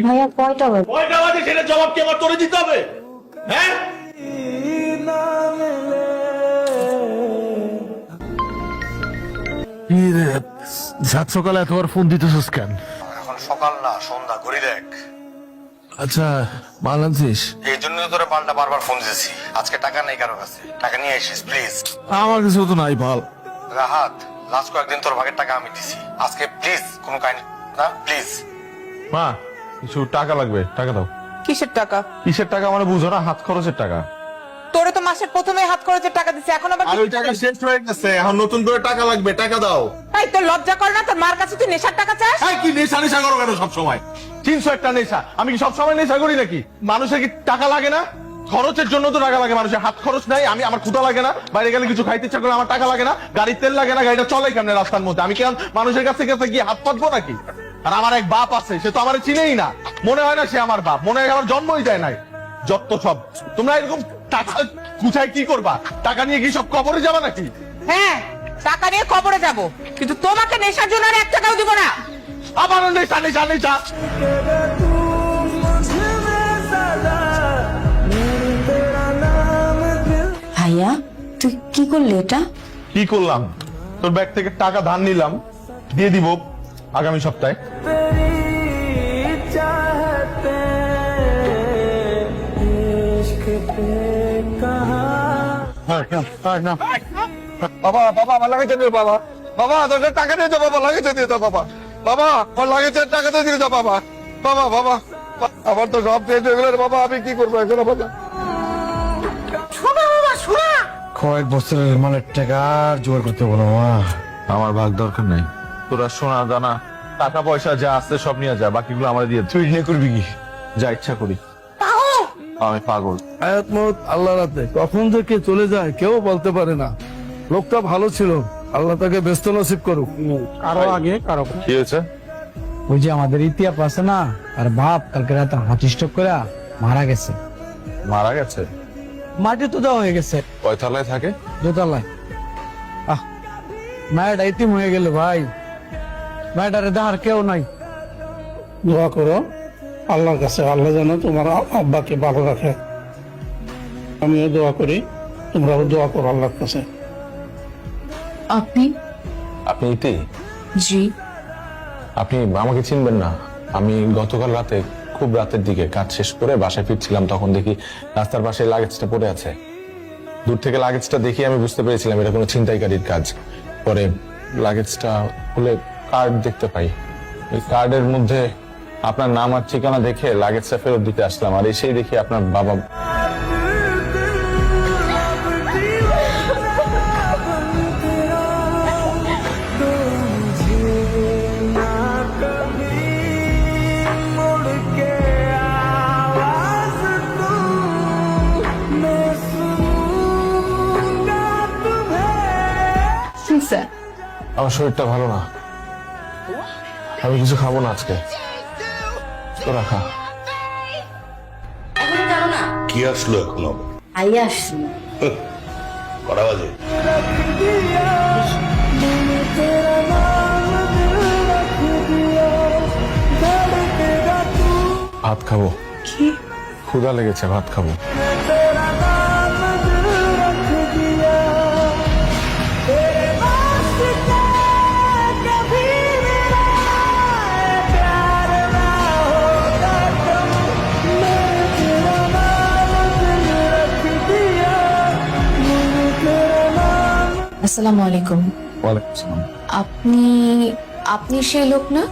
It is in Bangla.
ভাইয়া কয়টা বাজে? কয়টা বাজে সেটা জবাব কি আমার তোরে দিতে হবে? হ্যাঁ, সাত সকালে এতবার ফোন দিতেছিস কেন? এখন সকাল না, সন্ধ্যা, ঘড়ি দেখ। আচ্ছা মাল আনছিস? এই জন্য তো তোরা পাল্টা বারবার ফোন দিয়েছি। আজকে টাকা নেই কারো কাছে, টাকা নিয়ে আসিস প্লিজ। আমার কাছে তো নাই পাল। রাহাত, লাস্ট কয়েকদিন তোর ভাগের টাকা আমি দিছি, আজকে প্লিজ কোনো কাহিনী না, প্লিজ। মা কিছু টাকা লাগবে, টাকা দাও। কিসের টাকা? কিসের টাকা মানে বুঝো না? হাত খরচের টাকা। তোরে তো মাসের প্রথমে হাত খরচের টাকা দিছে, এখন আবার আর ওই টাকা শেষ হয়ে গেছে, এখন নতুন করে টাকা লাগবে, টাকা দাও। এই তোর লজ্জা কর না? তোর মার কাছে তুই নেশার টাকা চাস? এই কি নেশা নেশা করো কেন সব সময়? 300 একটা নেশা, আমি কি সবসময় নেশা করি নাকি? মানুষের কি টাকা লাগে না? খরচের জন্য তো টাকা লাগে, মানুষের হাত খরচ নাই। আমার ক্ষুধা লাগে না, বাইরে গেলে কিছু খাইতে ইচ্ছা করে আমার টাকা লাগে না, গাড়ির তেল লাগে না, গাড়িটা চলে কেমনে রাস্তার মধ্যে? আমি কেন মানুষের কাছে কাছে গিয়ে হাত পাতবো নাকি? আর আমার এক বাপ আছে, সে তো আমার চিনেই না, মনে হয় না সে আমার বাপ, মনে হয় আমার জন্মই দেয় নাই। যত সব তোমরা এরকম টাকা গুছাই কি করবা? টাকা নিয়ে কি সব কবরে যাবা নাকি? হ্যাঁ, টাকা নিয়ে কবরে যাব, কিন্তু তোমাকে নেশার জন্য আর 1 টাকাও দিব না। আবার নেশা নেশা নেশা। ভাইয়া তুই কি করলি এটা? কি করলাম? তোর ব্যাগ থেকে টাকা ধার নিলাম, দিয়ে দিব আগামী সপ্তাহে। বাবা, বাবা আমার লাগাইতে দিও বাবা। বাবা তোদের টাকা দিয়ে দাও বাবা, লাগাইতে দিয়ে দাও বাবা। বাবা আমার লাগাইতে টাকাতে দিয়ে দাও বাবা। বাবা বাবা আমার তো সব পেয়ে গেল রে বাবা, আমি কি করবো এখন বাবা? কয়েক বছরের মানে টাকা জোগাড় করতে বলো মা। আমার ভাগ দরকার নাই, তোরা সোনা দানা টাকা পয়সা যা আছে সব নিয়ে যা, বাকিগুলো আমার দিয়ে তুই নিয়ে করবি কি? যা ইচ্ছা করি। আমি পাগল। হায়াত মত আল্লাহর হাতে, কখন যে কে চলে যায় কেউ বলতে পারে না। লোকটা ভালো ছিল, আল্লাহ তাকে ব্যস্ত নসিব করুক। কারো আগে কারো কি হয়েছে? ওই যে আমাদের ইতিহাস আছে না, আর বাপ কালকে রাতে হার্ট স্ট্রোক করে মারা গেছে। মারা গেছে? মাটি তো দেওয়া হয়ে গেছে কয় তলায় থাকে? দোতলায়। মায়ের ইতিম হয়ে গেল ভাই, মায়ের দেখার কেউ নাই। দোয়া করো আল্লাহর কাছে, আল্লাহ যেন তোমার আব্বাকে ভালো রাখে। আমিও দোয়া করি, তোমরাও দোয়া করো আল্লাহর কাছে। আপনি? আপনি ইতি? জি। আপনি আমাকে চিনবেন না? আমি গতকাল রাতে খুব রাতের দিকে কাজ শেষ করে বাসায় ফিরছিলাম, তখন দেখি রাস্তার পাশে লাগেজটা পড়ে আছে। দূর থেকে লাগেজটা দেখি আমি বুঝতে পেরেছিলাম এটা কোনো ছিনতাইকারীর কাজ। পরে লাগেজটা খুলে কার্ড দেখতে পাই, ওই কার্ডের মধ্যে আপনার নাম আর ঠিকানা দেখে লাগেজটা ফেরত দিতে আসলাম, আর এসেই দেখি আপনার বাবা। আমার শরীরটা ভালো না, আমি কিছু খাবো না আজকে, তোরা খা। এখনো জানো না? কি আসলো এখনো? ভাইয়া আসছি। কটা বাজে? ভাত খাবো। কি? ক্ষুধা লেগেছে, ভাত খাবো। আসসালামু আলাইকুম। ওয়ালাইকুম আসসালাম। আপনি সেই লোক না?